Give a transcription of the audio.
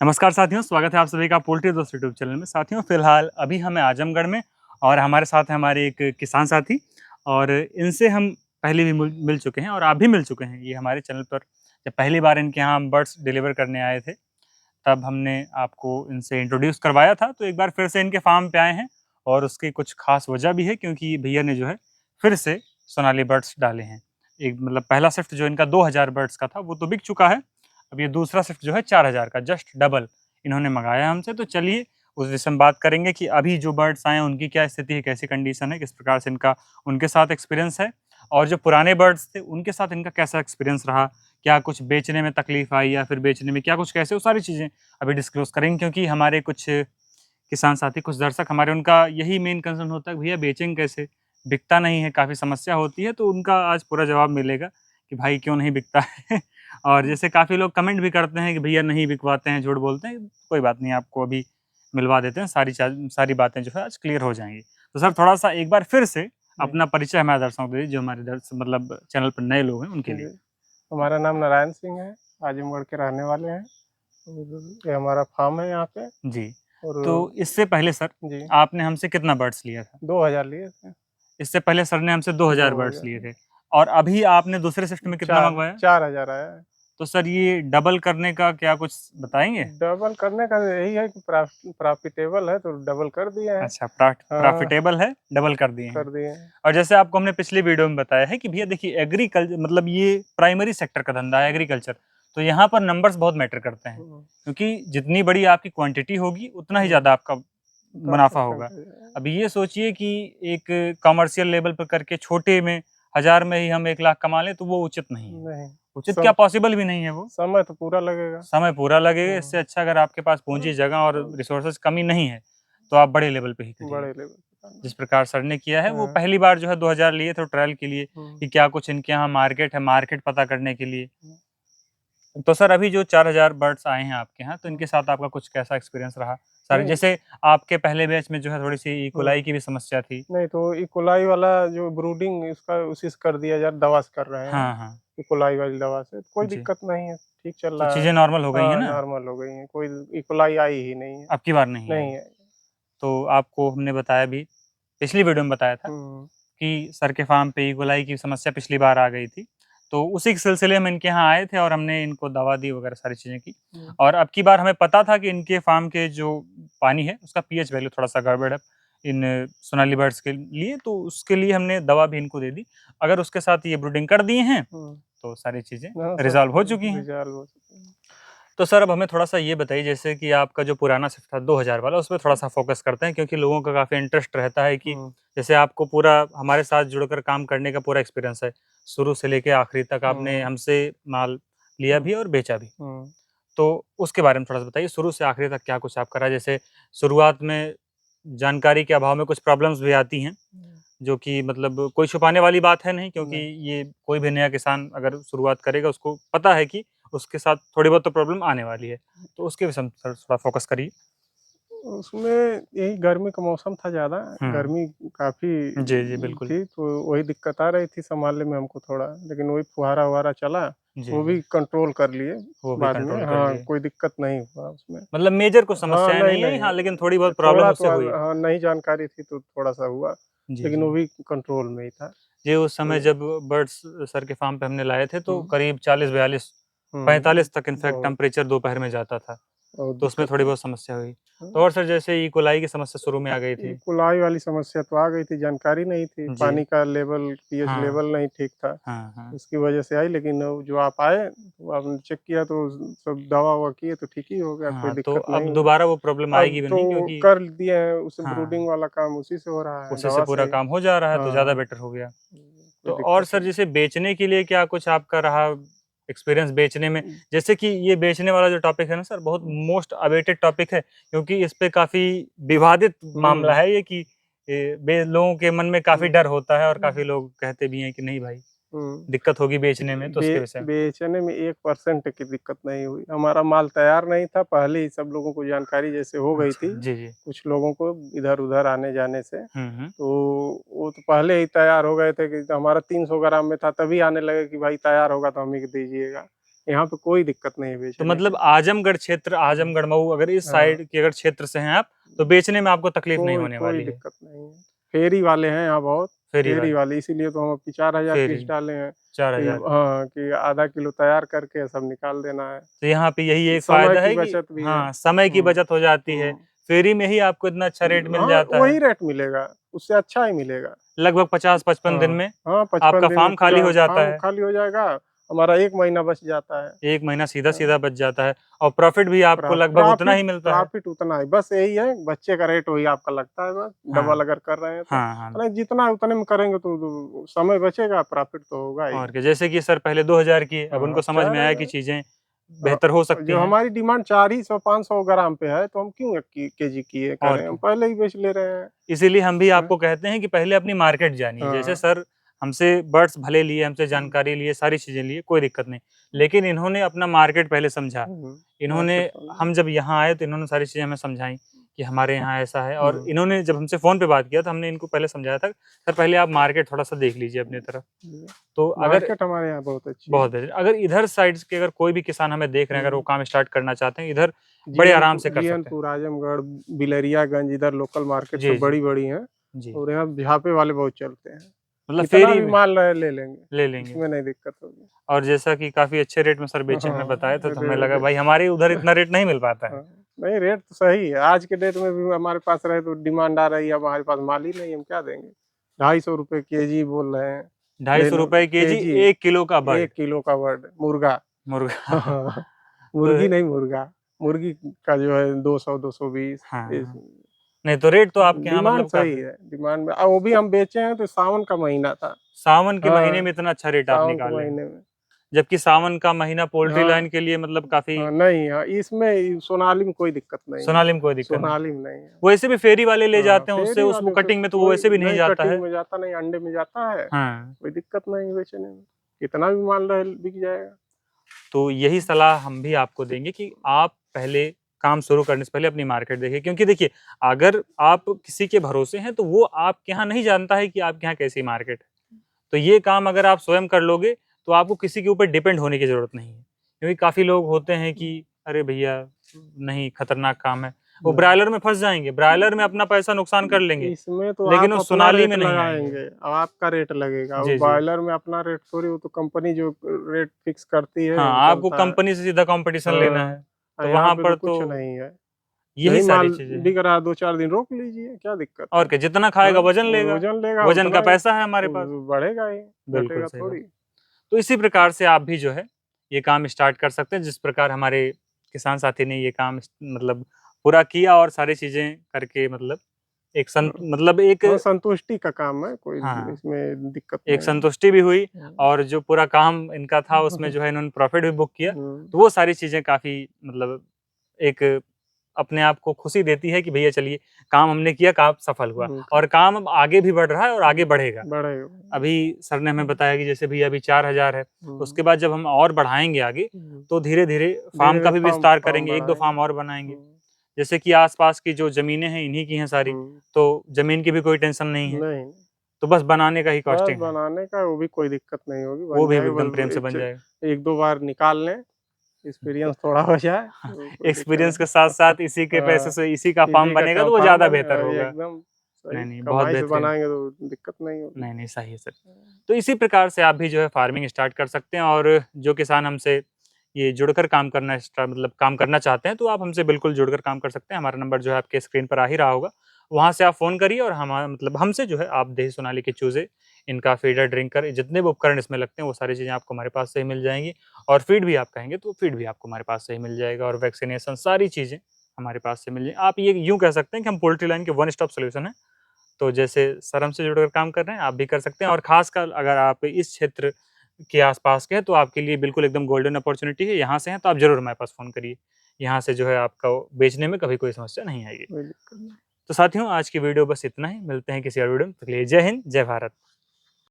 नमस्कार साथियों, स्वागत है आप सभी का पोल्ट्री दोस्त यूट्यूब चैनल में। साथियों, फिलहाल अभी हम हैं आजमगढ़ में और हमारे साथ हैं हमारे एक किसान साथी और इनसे हम पहले भी मिल चुके हैं और आप भी मिल चुके हैं। ये हमारे चैनल पर जब पहली बार इनके यहाँ हम बर्ड्स डिलीवर करने आए थे तब हमने आपको इनसे इंट्रोड्यूस करवाया था। तो एक बार फिर से इनके फार्म पे आए हैं और उसकी कुछ खास वजह भी है क्योंकि भैया ने जो है फिर से सोनाली बर्ड्स डाले हैं। एक मतलब पहला शिफ्ट जो इनका 2000 बर्ड्स का था वो तो बिक चुका है। अब ये दूसरा शिफ्ट जो है 4000 का, जस्ट डबल इन्होंने मंगाया हमसे। तो चलिए उस विषय में बात करेंगे कि अभी जो बर्ड्स आए हैं उनकी क्या स्थिति है, कैसी कंडीशन है, किस प्रकार से इनका उनके साथ एक्सपीरियंस है और जो पुराने बर्ड्स थे उनके साथ इनका कैसा एक्सपीरियंस रहा, क्या कुछ बेचने में तकलीफ आई या फिर बेचने में क्या कुछ कैसे, वो सारी चीज़ें अभी डिस्क्लोज करेंगे। क्योंकि हमारे कुछ किसान साथी, कुछ दर्शक हमारे, उनका यही मेन कंसर्न होता है भैया बेचेंगे कैसे, बिकता नहीं है, काफ़ी समस्या होती है। तो उनका आज पूरा जवाब मिलेगा कि भाई क्यों नहीं बिकता है और जैसे काफ़ी लोग कमेंट भी करते हैं कि भैया नहीं बिकवाते हैं, झूठ बोलते हैं। कोई बात नहीं, आपको अभी मिलवा देते हैं, सारी बातें जो है आज क्लियर हो जाएंगी। तो सर थोड़ा सा एक बार फिर से अपना परिचय हमारे दर्शकों को दीजिए, जो हमारे दर्शक मतलब चैनल पर नए लोग हैं उनके लिए। हमारा नाम नारायण सिंह है, आजमगढ़ के रहने वाले हैं। और ये हमारा फार्म है यहाँ पे। जी, और तो इससे पहले सर जी आपने हमसे कितना बर्ड्स लिया था? 2000 लिए थे। इससे पहले सर ने हमसे 2000 बर्ड्स 2000 लिए थे और अभी आपने दूसरे शिफ्ट में कितना चार मंगवाया? 4000 आया है। तो सर ये डबल करने का क्या कुछ बताएंगे? डबल करने का यही है कि प्रॉफिटेबल है तो डबल कर दिए हैं। अच्छा, हाँ, प्रॉफिटेबल है, डबल कर दिए हैं। कर दिए हैं। और जैसे आपको हमने पिछली वीडियो में बताया है कि भैया देखिए एग्रीकल्चर मतलब ये प्राइमरी सेक्टर का धंधा है एग्रीकल्चर। तो यहाँ पर नंबर्स बहुत मैटर करते हैं हम्म, क्योंकि जितनी बड़ी आपकी क्वांटिटी होगी उतना ही हम्म, ज़्यादा आपका मुनाफा प्रॉफिट होगा। करते हैं। अभी ये सोचिए कि एक कमर्शियल लेवल पर करके छोटे में 1000 में ही हम 1 लाख कमा लें तो वो उचित नहीं है। नहीं, उचित क्या, पॉसिबल भी नहीं है वो। समय तो पूरा लगेगा। समय पूरा लगेगा, इससे हम्म, अच्छा अगर आपके पास पूंजी, जगह और रिसोर्सेज कमी नहीं है तो आप बड़े लेवल पे ही करिए। बड़े लेवल पे करना। जिस प्रकार सर ने किया है, वो हाँ, पहली बार जो है 2000 लिए थे ट्रायल के लिए हम्म, कि क्या कुछ इनके यहाँ मार्केट है, मार्केट पता करने के लिए। तो सर अभी जो 4000 बर्ड्स आए हैं आपके यहाँ, तो हम्म, इनके साथ आपका कुछ कैसा एक्सपीरियंस रहा? सर नहीं, जैसे आपके पहले बैच में जो है थोड़ी-सी इकोलाई की भी समस्या थी। नहीं तो इकोलाई वाला जो ब्रूडिंग इसका उसी से कर दिया यार, दवा से कर रहे हैं। हाँ, हाँ। इकोलाई वाली दवा से कोई जी, दिक्कत नहीं है, ठीक चल तो रहा है। चीज़ें नॉर्मल हो गई हैं हाँ, ना? नॉर्मल हो गई है, कोई इकोलाई आई ही नहीं है। अब की बार नहीं आई। नहीं है। तो आपको हमने बताया भी, पिछली वीडियो में बताया था हम्म, कि सर के फार्म पे इकोलाई की समस्या पिछली बार आ गई थी। तो उसी के सिलसिले में इनके यहाँ आए थे और हमने इनको दवा दी वगैरह सारी चीज़ें की। हम्म, और अब की बार हमें पता था कि इनके फार्म के जो पानी है उसका पीएच वैल्यू थोड़ा-सा गड़बड़ है इन सोनाली बर्ड्स के लिए, तो उसके लिए हमने दवा भी इनको दे दी। अगर उसके साथ ये ब्रूडिंग कर दिए हैं, हम्म, तो सारी चीज़ें हाँ, सब रिज़ॉल्व हो चुकी हैं। रिजॉल्व हो चुके हैं। तो सर अब हमें थोड़ा-सा ये बताइए, जैसे कि आपका जो पुराना शिफ्ट था 2000 वाला, उसपे थोड़ा-सा फ़ोकस करते हैं क्योंकि लोगों का काफ़ी इंटरेस्ट रहता है कि हम्म, जैसे आपको पूरा हमारे साथ जुड़कर काम करने का पूरा एक्सपीरियंस है। शुरू से लेके आखिरी तक आपने हम्म, हमसे माल लिया हम्म, भी और बेचा भी। हम्म, तो उसके बारे में थोड़ा-सा बताइए, शुरू से आखिरी तक क्या कुछ आप करा? जैसे शुरुआत में जानकारी के अभाव में कुछ प्रॉब्लम्स भी आती हैं, जो कि मतलब कोई छुपाने वाली बात है नहीं क्योंकि नहीं, ये कोई भी नया किसान अगर शुरुआत करेगा उसको पता है कि उसके साथ थोड़ी बहुत तो प्रॉब्लम आने वाली है। तो उसके विषय में थोड़ा फ़ोकस करिए। उसमें यही गर्मी का मौसम था ज़्यादा, हुँ। गर्मी काफ़ी जी, जी, बिल्कुल। थी, तो वही दिक्कत आ रही थी संभालने में हमको थोड़ा, लेकिन वही फुहारा-वुहारा चला, जी, वो जी। भी कंट्रोल कर लिए वो भी बाद में। कंट्रोल कर हाँ, लिए। कोई दिक्कत नहीं हुआ उसमें। मतलब मेजर कुछ हाँ, समस्याएँ नहीं, नहीं आई, हाँ, लेकिन थोड़ी नहीं, बहुत प्रॉब्लम थोड़ा तो उससे हुई। हाँ, नहीं जानकारी थी तो थोड़ा-सा हुआ, जी, लेकिन वो जी। भी कंट्रोल में ही था। जी, उस समय तो जब बर्ड्स सर के फार्म पे हमने लाए थे तो हुँ, करीब 40-42, हुँ, 45 तक इनफैक्ट बहुत टेम्परेचर दोपहर में जाता था। बहुत तो उसमें दिक्कत थोड़ी थी। बहुत समस्या हुई। तो हाँ, और सर जैसे ई कोलाई की समस्या शुरू में आ गई ये थी। कुलाई वाली समस्या तो आ गई थी, जानकारी नहीं थी, जी। पानी का लेवल, पीएच हाँ, लेवल नहीं ठीक था। हाँ, हाँ। उसकी वजह से आई, लेकिन वो जो आप आए, तो आपने चेक किया तो सब दवा-ववा किए तो ठीक ही हो गया, कोई हाँ, तो दिक्कत अब नहीं हुई। दोबारा वो प्रॉब्लम आएगी अब भी तो नहीं क्योंकि कर दिए हैं, उस हाँ, ब्रूडिंग वाला काम उसी से हो रहा है, उसी से दवा पूरा से ही। काम हो जा रहा है तो ज़्यादा हाँ, बेटर हो गया। कोई तो और दिक्कत सर नहीं। जैसे बेचने के लिए क्या कुछ आपका रहा एक्सपीरियंस बेचने में? जैसे कि ये बेचने वाला जो टॉपिक है ना सर, बहुत मोस्ट अवेटेड टॉपिक है क्योंकि इस पे काफ़ी विवादित मामला हुँ, है ये कि बे लोगों के मन में काफ़ी हुँ, डर होता है और काफ़ी हुँ, लोग कहते भी हैं कि नहीं भाई, हुँ। दिक्कत होगी बेचने में, तो बे उसके विषय में। बेचने में 1% की दिक्कत नहीं हुई। हमारा माल तैयार नहीं था, पहले ही सब लोगों को जानकारी जैसे हो गई अच्छा, थी, जी, जी। कुछ लोगों को इधर-उधर आने-जाने से, हुँ, हुँ। तो वो तो पहले ही तैयार हो गए थे कि हमारा 300 ग्राम में था, तभी आने लगे कि भाई तैयार होगा तो हम ही को दीजिएगा। यहाँ पे कोई दिक्कत नहीं है तो बेचने मतलब आजमगढ़ क्षेत्र, आजमगढ़ मऊ, अगर इस हाँ। साइड के अगर क्षेत्र से हैं आप, तो बेचने में आपको तकलीफ नहीं कोई होने कोई वाली है। दिक्कत नहीं है। फेरी वाले हैं यहाँ बहुत, फेरी फेरी वाले, वाले इसीलिए तो हम अपनी 4000 फेरी पीस डाले हैं कि 4000। हाँ, कि आधा किलो तैयार करके सब निकाल देना है। तो यहाँ पे यही एक समय फायदा की है कि बचत भी है। हाँ, समय की हुँ, बचत हो जाती है। हुँ। फेरी में ही आपको इतना अच्छा रेट मिल हाँ, जाता है, वही रेट मिलेगा, उससे अच्छा ही मिलेगा। लगभग 50-55 दिन हाँ, में हाँ, 55 आपका दिन में फार्म खाली पूरा हो जाता फार्म है। खाली हो जाएगा, हमारा 1 महीना बच जाता है। 1 महीना हाँ, सीधा-सीधा बच जाता है और प्रॉफिट भी आपको लगभग उतना प्रॉफ़िट ही मिलता है। प्रॉफ़िट उतना ही, बस यही है, बच्चे का रेट वही आपका लगता है बस, हाँ, डबल अगर कर रहे हैं तो। हाँ, हाँ। अरे जितना है उतने में करेंगे तो समय बचेगा, प्रॉफ़िट तो होगा ही। और क्या, जैसे कि सर पहले 2000 किए, अब हाँ, उनको अब समझ में आया कि 4000 चीज़ें बेहतर हो सकती जो हैं। हमारी डिमांड 400-500 ग्राम पे है, तो हम क्यों 1 केजी की ये और करें, हम क्या, पहले ही बेच ले रहे हैं। इसीलिए हम भी हाँ, आपको कहते हैं कि पहले अपनी मार्केट जानिए। जैसे हाँ। सर हमसे बर्ड्स भले लिए, हमसे हुँ, जानकारी लिए, सारी चीज़ें लिए, कोई दिक्कत नहीं। लेकिन इन्होंने अपना मार्केट पहले समझा। हुँ, इन्होंने मार्केट समझे। हम जब यहाँ आए तो इन्होंने सारी चीज़ें हमें समझाई कि हमारे यहाँ ऐसा है, और हुँ, इन्होंने जब हमसे फ़ोन पे बात किया तो हमने इनको पहले समझाया था, सर पहले आप मार्केट थोड़ा-सा देख लीजिए अपनी तरफ। जी। तो अगर मार्केट हमारे यहाँ बहुत अच्छी है। बहुत बेहतरीन, अगर इधर साइड्स के अगर कोई भी किसान हमें देख रहे हैं, अगर वो हुँ, काम स्टार्ट करना चाहते हैं, इधर बड़े आराम से कर सकते हैं। जीएनपुर, आजमगढ़, बिलरियागंज इधर लोकल मार्केट जी, सब जी, बड़ी-बड़ी हैं जी। और यहाँ झापे वाले बहुत चलते हैं। मतलब कितना फेरी भी में माल रहे ले लेंगे, ले लेंगे। इसमें नहीं दिक्कत होगी। और जैसा कि काफ़ी अच्छे रेट में सर बेचे हमें हाँ, बताए थे, तो हमें रे लगा रे भाई हमारे उधर इतना रेट नहीं मिल पाता है। हाँ, नहीं रेट तो सही है। आज के डेट में भी हमारे पास रहे तो डिमांड आ रही है, अब हमारे पास माल ही नहीं, हम क्या देंगे? ₹250 केजी बोल रहे हैं, ले लो ₹250 केजी केजी 1 किलो का बर्ड, 1 किलो का बर्ड मुर्गा। मुर्गा। हाँ, तो मुर्गी नहीं मुर्गा, मुर्गी का जो है 200 220 इस हाँ, नहीं तो रेट तो आपके यहाँ डिमांड मतलब सही काफ़ी, है, डिमांड में वो भी हम बेचे हैं तो सावन का महीना था। सावन के महीने हाँ, में इतना अच्छा रेट आप सावन के निकाले हैं। महीने में। जबकि सावन का महीना पोल्ट्री हाँ, लाइन के लिए मतलब काफ़ी, हाँ, नहीं हाँ, इसमें सोनाली में कोई दिक्कत नहीं है, सोनाली में कोई दिक्कत नहीं। सोनाली में नहीं है। वैसे भी फेरी वाले ले हाँ, जाते हैं उससे, फेरी उस वो वाले से कटिंग में तो वो कोई वैसे भी नहीं नहीं जाता कटिंग है। में जाता, नहीं अंडे में जाता है, हाँ, कोई दिक्कत नहीं है बेचने में। कितना भी माल रहे बिक जाएगा। तो यही सलाह हम भी आपको देंगे कि आप पहले काम शुरू करने से पहले अपनी मार्केट देखिए, क्योंकि देखिए अगर आप किसी के भरोसे हैं तो वो आपके यहाँ नहीं जानता है कि आपके यहाँ कैसी मार्केट है। तो ये काम अगर आप स्वयं कर लोगे तो आपको किसी के ऊपर डिपेंड होने की ज़रूरत नहीं है। क्योंकि काफ़ी लोग होते हैं कि अरे भैया नहीं, खतरनाक काम है। वो नहीं, ब्रॉयलर में फँस जाएँगे, ब्रॉयलर में अपना पैसा नुकसान कर लेंगे, इसमें तो लेकिन आप वो अपना सोनाली रेट में नहीं आएँगे। लगाएँगे, अब आपका रेट लगेगा, वो जी, जी। बॉयलर में अपना रेट थोड़ी, वो तो कंपनी जो रेट फिक्स करती है, हाँ, वो आपको चलता है। कंपनी से सीधा कॉम्पिटिशन लेना हाँ, है। तो यहाँ वहाँ पे पर तो तो कुछ नहीं है। यही नहीं सारी माल चीज़ें हैं। बिक रहा है 2-4 दिन रोक लीजिए, क्या दिक्कत और है? क्या, जितना खाएगा हाँ, वज़न लेगा, वज़न लेगा वज़न उतना का ही पैसा है हमारे पास। बढ़ेगा ही, बिल्कुल घटेगा सही बात। थोड़ी। तो इसी प्रकार से आप भी जो है ये काम स्टार्ट कर सकते हैं, जिस प्रकार हमारे किसान साथी ने ये काम मतलब पूरा किया और सारी चीज़ें करके मतलब एक हाँ, मतलब एक, हाँ, संतुष्टि का काम है, कोई हाँ, इसमें दिक्कत एक नहीं है। संतुष्टि भी हुई हाँ। और जो पूरा काम इनका था उसमें जो है इन्होंने प्रॉफ़िट भी बुक किया। हुँ, तो वो सारी चीज़ें काफ़ी मतलब एक अपने आप को खुशी देती है कि भैया चलिए काम हमने किया, काम सफल हुआ हुँ, और काम अब आगे भी बढ़ रहा है और आगे बढ़ेगा। बढ़ेगा। अभी सर ने हमें हुँ, बताया कि जैसे भैया अभी 4000 है, हुँ, उसके बाद जब हम और बढ़ाएँगे आगे, हुँ। तो धीरे-धीरे फार्म का धीरे-धीरे भी फार्म विस्तार फार्म करेंगे, 1-2 बढ़ाएँगे। फार्म और बनाएँगे। हुँ, जैसे कि आस-पास की जो ज़मीनें हैं, इन्हीं की हैं सारी, हुँ। तो ज़मीन की भी कोई टेंशन नहीं है, नहीं, तो बस बनाने का ही बस कॉस्टिंग है, बनाने का वो भी कोई दिक्कत नहीं होगी, वो बन भी जाएगा, एकदम प्रेम बस से बन जाएगा। 1-2 बार निकाल लें, एक्सपीरियंस थोड़ा हो जाए, हाँ, तो कोई दिक्कत एक्सपीरियंस के नहीं। साथ-साथ इसी के पैसे हाँ, से इसी का फार्म इसी का बनेगा क तो वो फार्म ज़्यादा बनेगा, बेहतर ये होगा। एकदम सही, नहीं, नहीं, बहुत कमाई से बेहतरीन। बनाएँगे तो दिक्कत नहीं होगी। नहीं, नहीं, सही है सर। तो इसी प्रकार से आप भी जो है फार्मिंग स्टार्ट कर सकते हैं और जो किसान हमसे ये जुड़कर काम करना मतलब काम करना चाहते हैं, तो आप हमसे बिल्कुल जुड़कर काम कर सकते हैं। हमारा नंबर जो है आपके स्क्रीन पर आ ही रहा होगा। वहाँ से आप फ़ोन करिए और हमारा मतलब हमसे जो है आप देसी सोनाली के चूज़े, इनका फीडर, ड्रिंकर जितने भी उपकरण इसमें लगते हैं, वो सारी चीज़ें आपको हमारे पास से ही मिल जाएँगी और फीड भी आप कहेंगे तो फीड भी आपको हमारे पास से ही मिल जाएगा और वैक्सीनेशन सारी चीज़ें हमारे पास से मिल जाएँ। आप ये यूँ कह सकते हैं कि हम पोल्ट्री लाइन के वन स्टॉप सॉल्यूशन हैं। तो जैसे सर हमसे जुड़कर काम कर रहे हैं, आप भी कर सकते हैं और ख़ासकर अगर आप इस क्षेत्र के आस-पास के हैं, तो आपके लिए बिल्कुल एकदम गोल्डन अपॉर्च्युनिटी है। यहाँ से हैं, तो आप ज़रूर हमारे पास फ़ोन करिए। यहाँ से जो है आपका वो बेचने में कभी कोई समस्या नहीं आएगी। कोई दिक्कत नहीं। तो साथियों, आज की वीडियो बस इतना ही। मिलते हैं किसी और वीडियो में। तब तक के लिए जय हिंद, जय भारत।